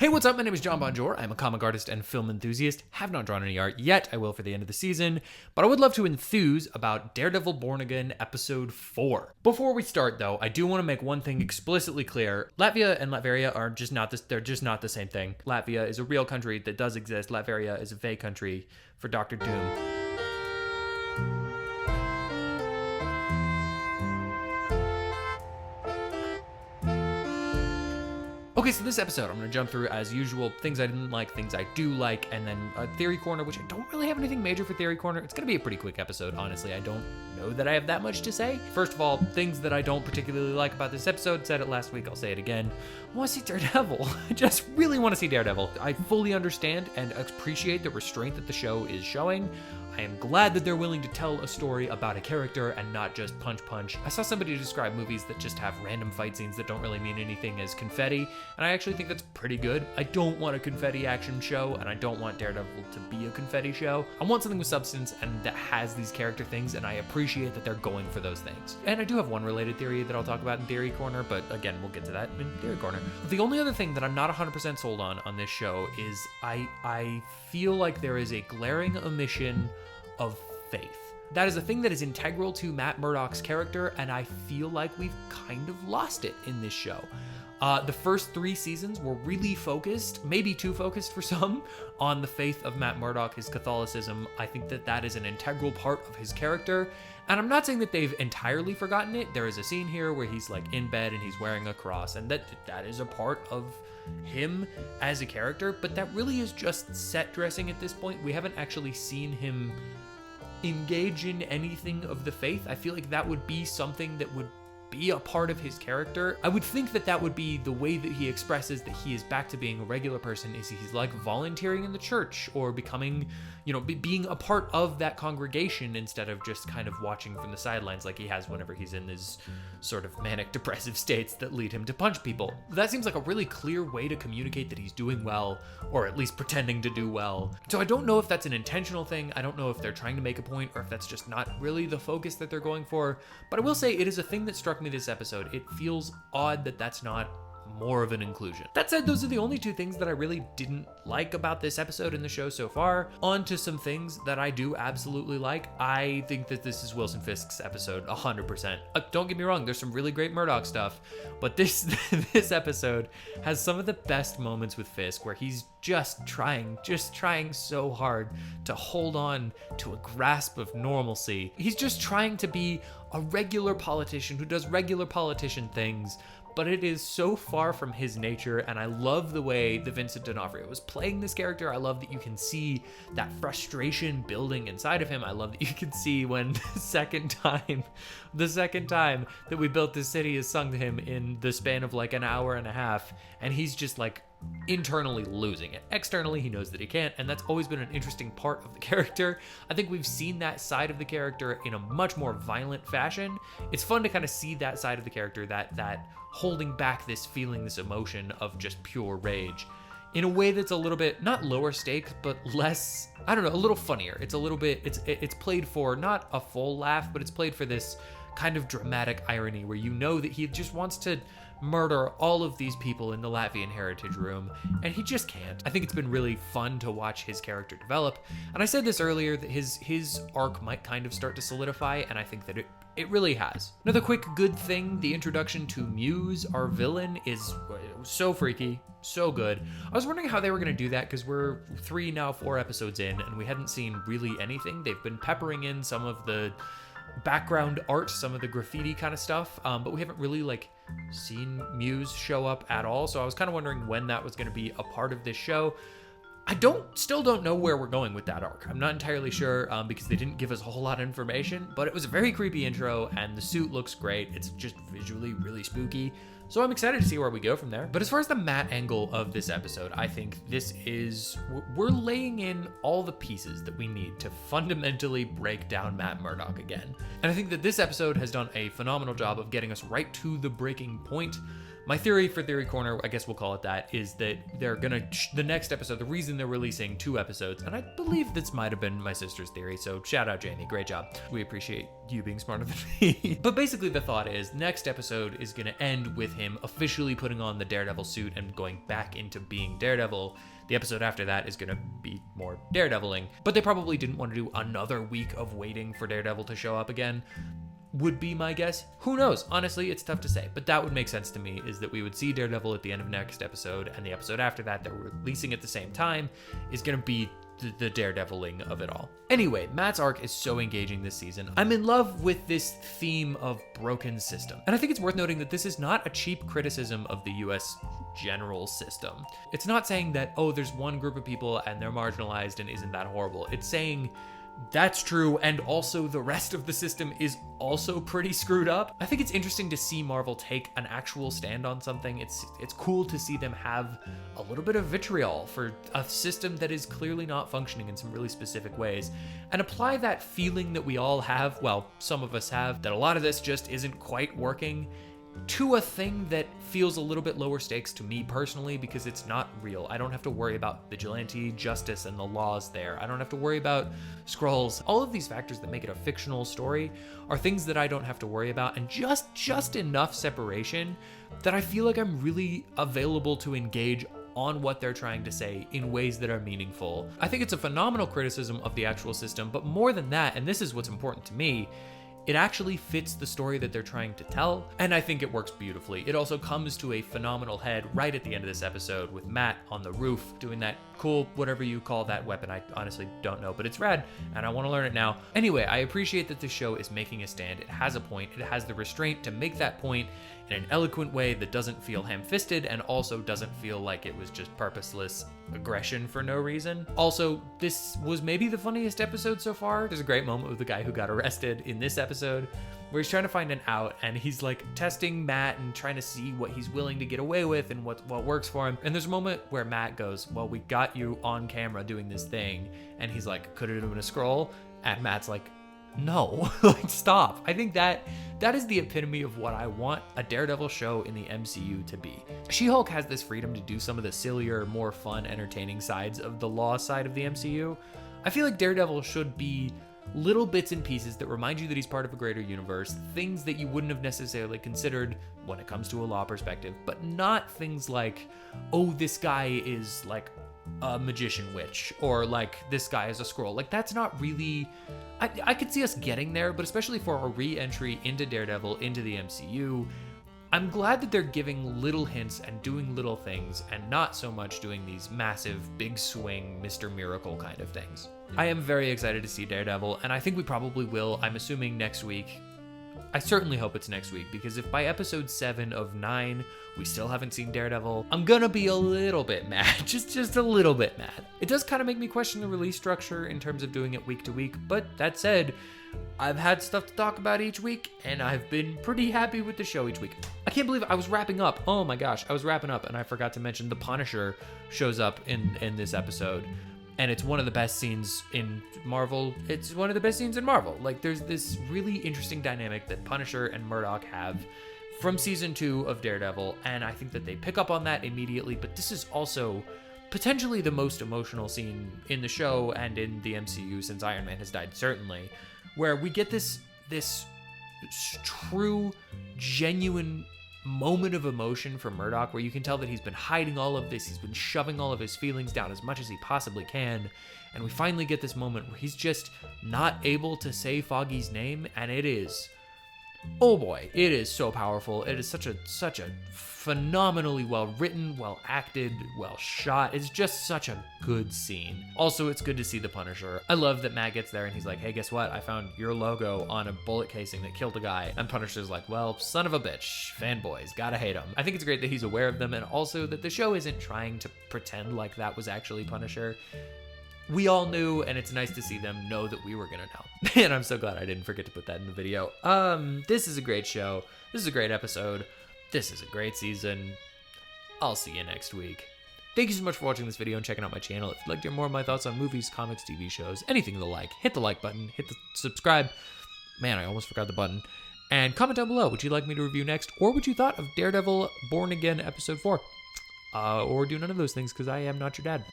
Hey, what's up? My name is John Bonjour. I'm a comic artist and film enthusiast. Have not drawn any art yet. I will for the end of the season, but I would love to enthuse about Daredevil Born Again Episode 4. Before we start, though, I do want to make one thing explicitly clear. Latvia and Latveria are just not this. They're just not the same thing. Latvia is a real country that does exist. Latveria is a fake country for Dr. Doom. Okay, so this episode, I'm going to jump through, as usual, things I didn't like, things I do like, and then a Theory Corner, which I don't really have anything major for Theory Corner. It's going to be a pretty quick episode, honestly. I don't know that I have that much to say. First of all, things that I don't particularly like about this episode. Said it last week, I'll say it again. I want to see Daredevil. I just really want to see Daredevil. I fully understand and appreciate the restraint that the show is showing. I am glad that they're willing to tell a story about a character and not just punch. I saw somebody describe movies that just have random fight scenes that don't really mean anything as confetti, and I actually think that's pretty good. I don't want a confetti action show, and I don't want Daredevil to be a confetti show. I want something with substance and that has these character things, and I appreciate that they're going for those things. And I do have one related theory that I'll talk about in Theory Corner, but again, we'll get to that in Theory Corner. The only other thing that I'm not 100% sold on this show is I feel like there is a glaring omission of faith. That is a thing that is integral to Matt Murdock's character, and I feel like we've kind of lost it in this show. The first 3 seasons were really focused, maybe too focused for some, on the faith of Matt Murdock, his Catholicism. I think that is an integral part of his character, and I'm not saying that they've entirely forgotten it. There is a scene here where he's like in bed and he's wearing a cross, and that is a part of him as a character, but that really is just set dressing at this point. We haven't actually seen him engage in anything of the faith. I feel like that would be something that would be a part of his character. I would think that would be the way that he expresses that he is back to being a regular person, is he's like volunteering in the church or becoming, being a part of that congregation instead of just kind of watching from the sidelines like he has whenever he's in his sort of manic depressive states that lead him to punch people. That seems like a really clear way to communicate that he's doing well, or at least pretending to do well. So I don't know if that's an intentional thing. I don't know if they're trying to make a point or if that's just not really the focus that they're going for. But I will say it is a thing that struck me this episode. It feels odd that that's not more of an inclusion. That said, those are the only 2 things that I really didn't like about this episode in the show so far. On to some things that I do absolutely like. I think that this is Wilson Fisk's episode 100%. Don't get me wrong, there's some really great Murdock stuff, but this episode has some of the best moments with Fisk where he's just trying so hard to hold on to a grasp of normalcy. He's just trying to be a regular politician who does regular politician things, but it is so far from his nature, and I love the way that Vincent D'Onofrio is playing this character. I love that you can see that frustration building inside of him. I love that you can see when the second time that we built this city is sung to him in the span of like an hour and a half, and he's just like internally losing it. Externally, he knows that he can't, and that's always been an interesting part of the character. I think we've seen that side of the character in a much more violent fashion. It's fun to kind of see that side of the character, that holding back this feeling, this emotion of just pure rage, in a way that's a little bit, not lower stakes, but less, I don't know, a little funnier. It's a little bit, it's played for not a full laugh, but it's played for this kind of dramatic irony where you know that he just wants to murder all of these people in the Latvian Heritage Room, and he just can't. I think it's been really fun to watch his character develop, and I said this earlier that his arc might kind of start to solidify, and I think that it really has. Another quick good thing, the introduction to Muse, our villain, is so freaky, so good. I was wondering how they were going to do that, because we're 3, now 4 episodes in, and we hadn't seen really anything. They've been peppering in some of the background art, some of the graffiti kind of stuff, but we haven't really seen Muse show up at all, so I was kind of wondering when that was going to be a part of this show. I still don't know where we're going with that arc. I'm not entirely sure, because they didn't give us a whole lot of information, but it was a very creepy intro, and the suit looks great. It's just visually really spooky, so I'm excited to see where we go from there. But as far as the Matt angle of this episode, I think we're laying in all the pieces that we need to fundamentally break down Matt Murdock again. And I think that this episode has done a phenomenal job of getting us right to the breaking point. My theory for Theory Corner, I guess we'll call it that, is that they're gonna, the next episode, the reason they're releasing 2 episodes, and I believe this might have been my sister's theory, so shout out Jamie, great job. We appreciate you being smarter than me. But basically the thought is, next episode is gonna end with him officially putting on the Daredevil suit and going back into being Daredevil. The episode after that is gonna be more Daredeviling, but they probably didn't want to do another week of waiting for Daredevil to show up again. Would be my guess. Who knows? Honestly, it's tough to say, but that would make sense to me, is that we would see Daredevil at the end of next episode, and the episode after that we're releasing at the same time is gonna be the Daredeviling of it all. Anyway, Matt's arc is so engaging this season. I'm in love with this theme of broken system. And I think it's worth noting that this is not a cheap criticism of the US general system. It's not saying that, oh, there's one group of people and they're marginalized and isn't that horrible. It's saying that's true, and also the rest of the system is also pretty screwed up. I think it's interesting to see Marvel take an actual stand on something. It's cool to see them have a little bit of vitriol for a system that is clearly not functioning in some really specific ways, and apply that feeling that we all have, well, some of us have, that a lot of this just isn't quite working, to a thing that feels a little bit lower stakes to me personally, because it's not real. I don't have to worry about vigilante justice and the laws there. I don't have to worry about Skrulls. All of these factors that make it a fictional story are things that I don't have to worry about, and just enough separation that I feel like I'm really available to engage on what they're trying to say in ways that are meaningful. I think it's a phenomenal criticism of the actual system, but more than that, and this is what's important to me, it actually fits the story that they're trying to tell, and I think it works beautifully. It also comes to a phenomenal head right at the end of this episode with Matt on the roof doing that cool, whatever you call that weapon. I honestly don't know, but it's rad, and I want to learn it now. Anyway, I appreciate that the show is making a stand. It has a point. It has the restraint to make that point in an eloquent way that doesn't feel ham-fisted and also doesn't feel like it was just purposeless aggression for no reason. Also, this was maybe the funniest episode so far. There's a great moment with the guy who got arrested in this episode where he's trying to find an out, and he's like testing Matt and trying to see what he's willing to get away with and what works for him. And there's a moment where Matt goes, well, we got you on camera doing this thing. And he's like, could it have been a Skrull? And Matt's like, no, like, stop. I think that is the epitome of what I want a Daredevil show in the MCU to be. She-Hulk has this freedom to do some of the sillier, more fun, entertaining sides of the law side of the MCU. I feel like Daredevil should be little bits and pieces that remind you that he's part of a greater universe, things that you wouldn't have necessarily considered when it comes to a law perspective, but not things like, oh, this guy is like a magician witch, or like this guy is a Skrull. Like, that's not really... I could see us getting there, but especially for a re-entry into Daredevil, into the MCU, I'm glad that they're giving little hints and doing little things and not so much doing these massive, big swing, Mr. Miracle kind of things. I am very excited to see Daredevil, and I think we probably will. I'm assuming next week. I certainly hope it's next week, because if by episode 7 of 9 we still haven't seen Daredevil, I'm gonna be a little bit mad, just a little bit mad. It does kind of make me question the release structure in terms of doing it week to week, but that said, I've had stuff to talk about each week, and I've been pretty happy with the show each week. I can't believe I was wrapping up. Oh my gosh, I was wrapping up, and I forgot to mention the Punisher shows up in this episode. And it's one of the best scenes in Marvel. It's one of the best scenes in Marvel. Like, there's this really interesting dynamic that Punisher and Murdock have from season 2 of Daredevil, and I think that they pick up on that immediately, but this is also potentially the most emotional scene in the show and in the MCU since Iron Man has died, certainly, where we get this true, genuine moment of emotion from Murdock, where you can tell that he's been hiding all of this, he's been shoving all of his feelings down as much as he possibly can, and we finally get this moment where he's just not able to say Foggy's name, and it is, oh boy, it is so powerful. It is such a phenomenally well written, well acted, well shot. It's just such a good scene. Also, it's good to see the Punisher. I love that Matt gets there and he's like, hey, guess what? I found your logo on a bullet casing that killed a guy. And Punisher's like, well, son of a bitch, fanboys, gotta hate him. I think it's great that he's aware of them, and also that the show isn't trying to pretend like that was actually Punisher. We all knew, and it's nice to see them know that we were gonna know. And I'm so glad I didn't forget to put that in the video. This is a great show. This is a great episode. This is a great season. I'll see you next week. Thank you so much for watching this video and checking out my channel. If you'd like to hear more of my thoughts on movies, comics, TV shows, anything of the like, hit the like button, hit the subscribe. Man, I almost forgot the button. And comment down below, would you like me to review next, or what you thought of Daredevil Born Again Episode 4? Or do none of those things, because I am not your dad.